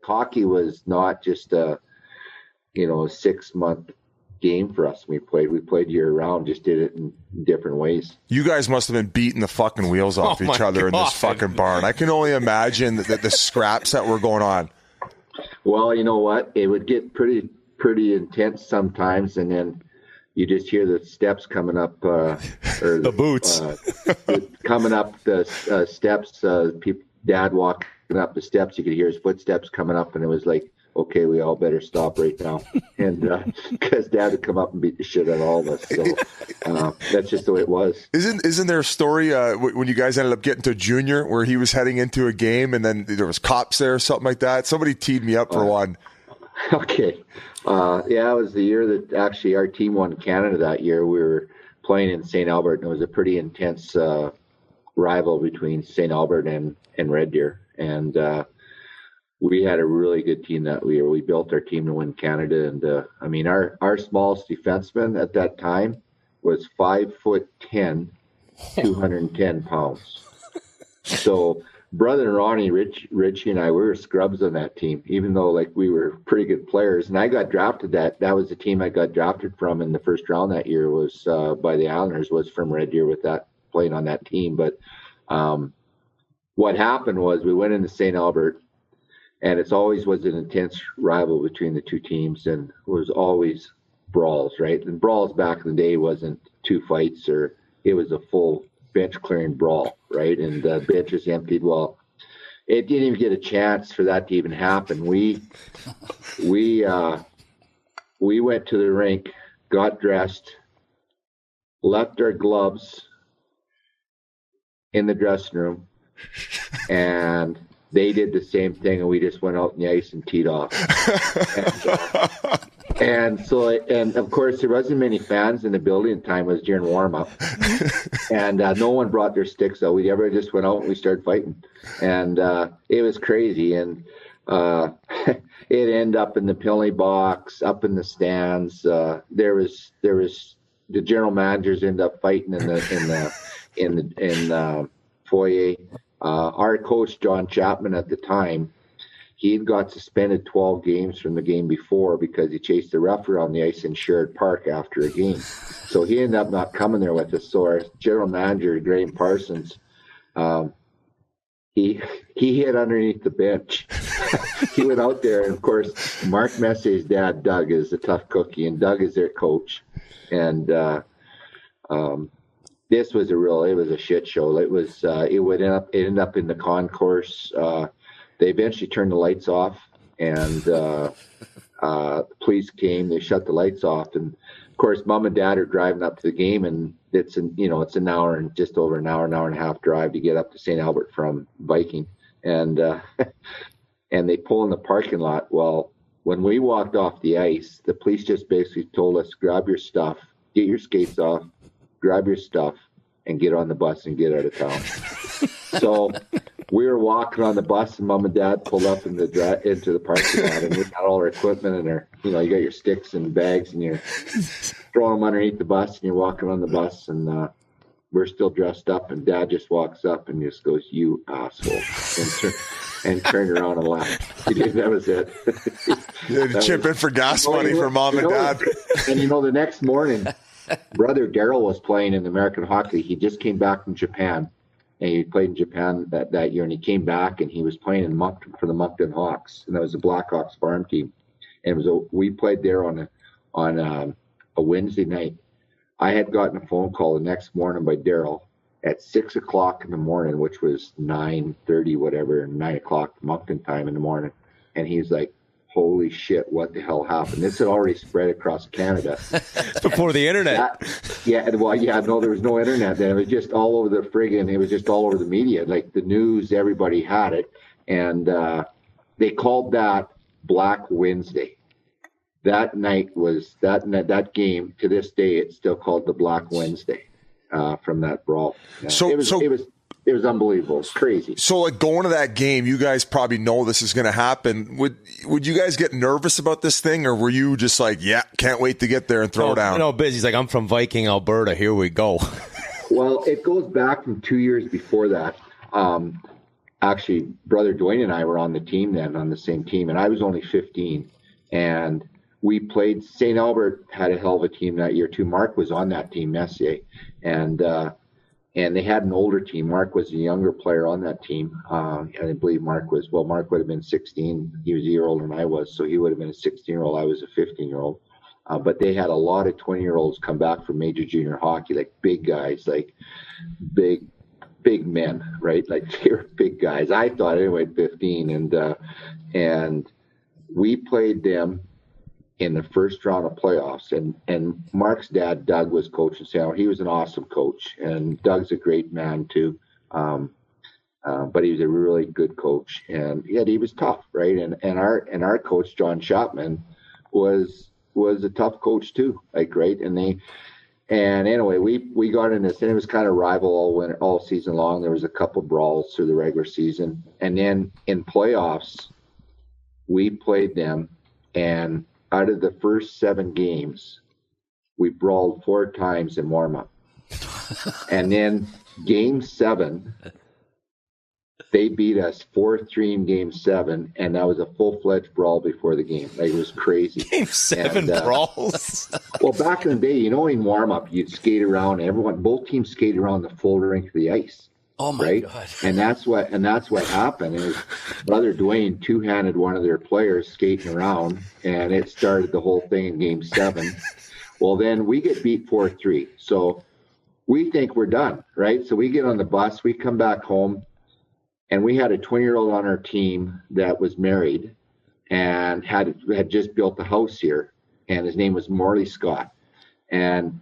hockey was not just a 6-month game for us. We played year round, just did it in different ways. You guys must have been beating the fucking wheels off each other in this fucking barn. I can only imagine the scraps that were going on. Well, you know what? It would get pretty intense sometimes, and then you just hear the steps coming up, or the boots coming up the steps. Dad walking up the steps, you could hear his footsteps coming up, and it was like, okay, we all better stop right now, and because Dad would come up and beat the shit out of all of us. So that's just the way it was. Isn't there a story when you guys ended up getting to junior where he was heading into a game and then there was cops there or something like that? Somebody teed me up for one. Okay. It was the year that actually our team won Canada that year. We were playing in St. Albert, and it was a pretty intense rival between St. Albert and Red Deer. And we had a really good team that year. We built our team to win Canada. And our smallest defenseman at that time was 5'10", 210 pounds. So brother Ronnie, Richie, and I, we were scrubs on that team, even though we were pretty good players. And I got drafted. That was the team I got drafted from in the first round that year. Was by the Islanders. Was from Red Deer with that playing on that team. But what happened was we went into St. Albert, and it's always was an intense rival between the two teams, and it was always brawls, right? And brawls back in the day wasn't two fights, or it was a full bench clearing brawl, right? And the bench was emptied. Well, it didn't even get a chance for that to even happen. We went to the rink, got dressed, left our gloves in the dressing room, and they did the same thing, and we just went out on the ice and teed off. And of course, there wasn't many fans in the building at the time. It was during warm-up. And no one brought their sticks out. We ever just went out and we started fighting. And it was crazy. And it ended up in the penalty box, up in the stands. There was the general managers ended up fighting in the foyer. Our coach, John Chapman, at the time, he had got suspended 12 games from the game before because he chased the ref around the ice in Sherrod Park after a game. So he ended up not coming there with us. So our general manager, Graham Parsons, he hid underneath the bench. He went out there, and of course, Mark Messier's dad, Doug, is a tough cookie, and Doug is their coach. And this was it was a shit show. It would end up in the concourse. They eventually turned the lights off, and the police came. They shut the lights off, and of course, Mom and Dad are driving up to the game, and it's an hour and just over an hour and a half drive to get up to St. Albert from Viking, and and they pull in the parking lot. Well, when we walked off the ice, the police just basically told us, grab your stuff, get your skates off, grab your stuff, and get on the bus and get out of town. So we were walking on the bus, and Mom and Dad pulled up into the parking lot, and we got all our equipment and you got your sticks and bags, and you're throwing them underneath the bus, and you're walking on the bus, and we're still dressed up, and Dad just walks up and just goes, "You asshole," and turned around and left. That was it. You had to chip in for gas money for Mom and Dad. And the next morning, brother Daryl was playing in American hockey. He just came back from Japan. And he played in Japan that year, and he came back, and he was playing in Moncton for the Moncton Hawks, and that was the Blackhawks farm team. And we played there on a Wednesday night. I had gotten a phone call the next morning by Daryl at 6:00 in the morning, which was 9:30, whatever, 9:00 Moncton time in the morning, and he's like, "Holy shit, what the hell happened?" This had already spread across Canada. Before the internet. No, there was no internet then. It was just all over it was just all over the media. Like the news, everybody had it. And they called that Black Wednesday. That night was, that game, to this day, it's still called the Black Wednesday from that brawl. It was unbelievable. It's crazy. So, going to that game, you guys probably know this is going to happen. Would you guys get nervous about this thing, or were you just like, yeah, can't wait to get there and throw down? Busy's like, I'm from Viking, Alberta. Here we go. Well, it goes back from 2 years before that. actually, brother Dwayne and I were on the team then, on the same team, and I was only 15. And we played. St. Albert had a hell of a team that year too. Mark was on that team, Messier, and they had an older team. Mark was a younger player on that team. I believe Mark would have been 16. He was a year older than I was, so he would have been a 16-year-old. I was a 15-year-old. But they had a lot of 20-year-olds come back from major junior hockey, like big guys, like big men, right? Like they were big guys. I thought anyway, 15, and we played them in the first round of playoffs. And Mark's dad, Doug, was coaching St. Albert. He was an awesome coach, and Doug's a great man too. But he was a really good coach, and yet he was tough, right? And our coach John Chapman was a tough coach too, like, right? And anyway, we got in this, and it was kind of rival all season long. There was a couple brawls through the regular season, and then in playoffs, we played them, and out of the first 7 games, we brawled 4 times in warm-up. And then game 7, they beat us 4-3 in game 7, and that was a full-fledged brawl before the game. Like, it was crazy. Game 7 brawls? Well, back in the day, in warm-up, you'd skate around. Both teams skated around the full rink of the ice. Oh my right? God! And that's what happened. Is brother Dwayne two-handed one of their players skating around, and it started the whole thing in game 7. Well, then we get beat 4-3, so we think we're done, right? So we get on the bus, we come back home, and we had a 20-year-old on our team that was married and had just built a house here, and his name was Morley Scott, and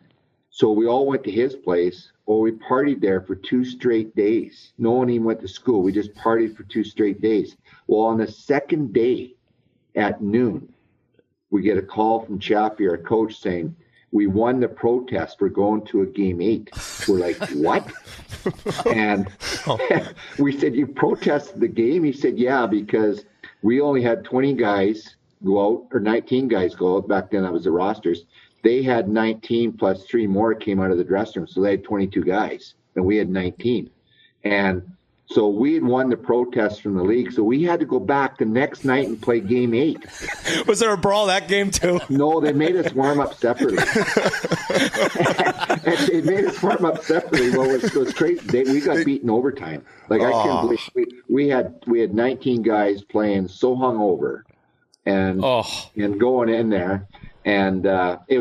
so we all went to his place. Well, we partied there for 2 straight days. No one even went to school. We just partied for 2 straight days. Well, on the second day at noon, we get a call from Chappie, our coach, saying, we won the protest. We're going to a game 8. We're like, what? And we said, you protested the game? He said, yeah, because we only had 20 guys go out, or 19 guys go out. Back then, that was the rosters. They had 19 plus 3 more came out of the dressing room. So they had 22 guys, and we had 19. And so we had won the protest from the league. So we had to go back the next night and play game 8. Was there a brawl that game too? No, they made us warm up separately. They made us warm up separately. Well, it was crazy. We got beaten overtime. Like, I couldn't believe we had 19 guys playing so hungover and going in there. And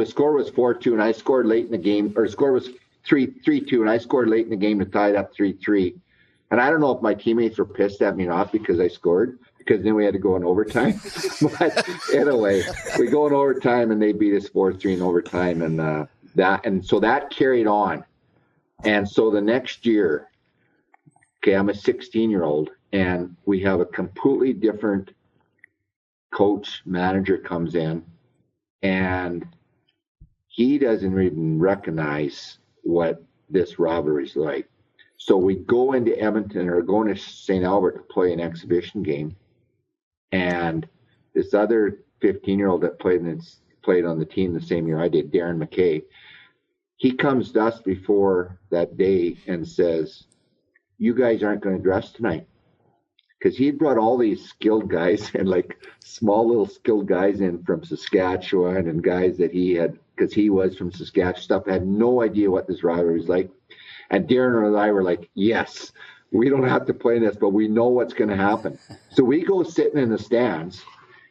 score was 4-2, and I scored late in the game, or score was 3-2, and I scored late in the game to tie it up 3-3. And I don't know if my teammates were pissed at me or not because I scored, because then we had to go in overtime. But anyway, we go in overtime, and they beat us 4-3 in overtime, and so that carried on. And so the next year, I'm a 16-year-old, and we have a completely different coach, manager comes in. And he doesn't even recognize what this rivalry is like. So we go into Edmonton, or going to St. Albert to play an exhibition game. And this other 15-year-old that played on the team the same year I did, Darren McKay, he comes to us before that day and says, you guys aren't going to dress tonight. Because he brought all these skilled guys and like small little skilled guys in from Saskatchewan, and guys that he had, because he was from Saskatchewan, stuff, had no idea what this rivalry was like. And Darren and I were like, yes, we don't have to play this, but we know what's going to happen. So we go sitting in the stands,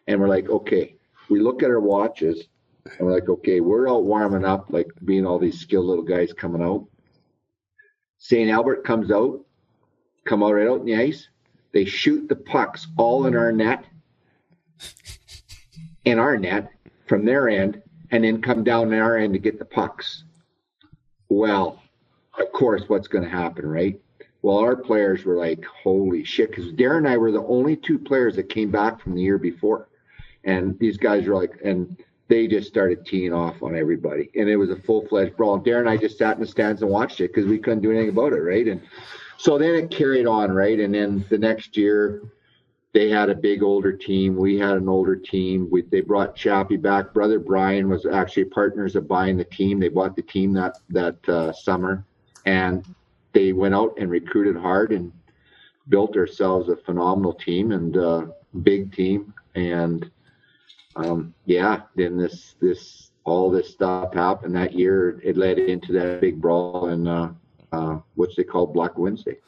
and we're like, okay, we look at our watches, and we're like, okay, we're out warming up, like being all these skilled little guys coming out. St. Albert come out right out in the ice. They shoot the pucks all in our net, from their end, and then come down in our end to get the pucks. Well, of course, what's going to happen, right? Well, our players were like, holy shit, because Darren and I were the only 2 players that came back from the year before. And these guys were like, and they just started teeing off on everybody. And it was a full-fledged brawl. And Darren and I just sat in the stands and watched it because we couldn't do anything about it, right? And so then it carried on, right? And then the next year, they had a big older team. We had an older team. They brought Chappie back. Brother Brian was actually partners of buying the team. They bought the team that summer. And they went out and recruited hard. And built ourselves a phenomenal team and big team. And then all this stuff happened that year. It led into that big brawl and what's they call Black Wednesday.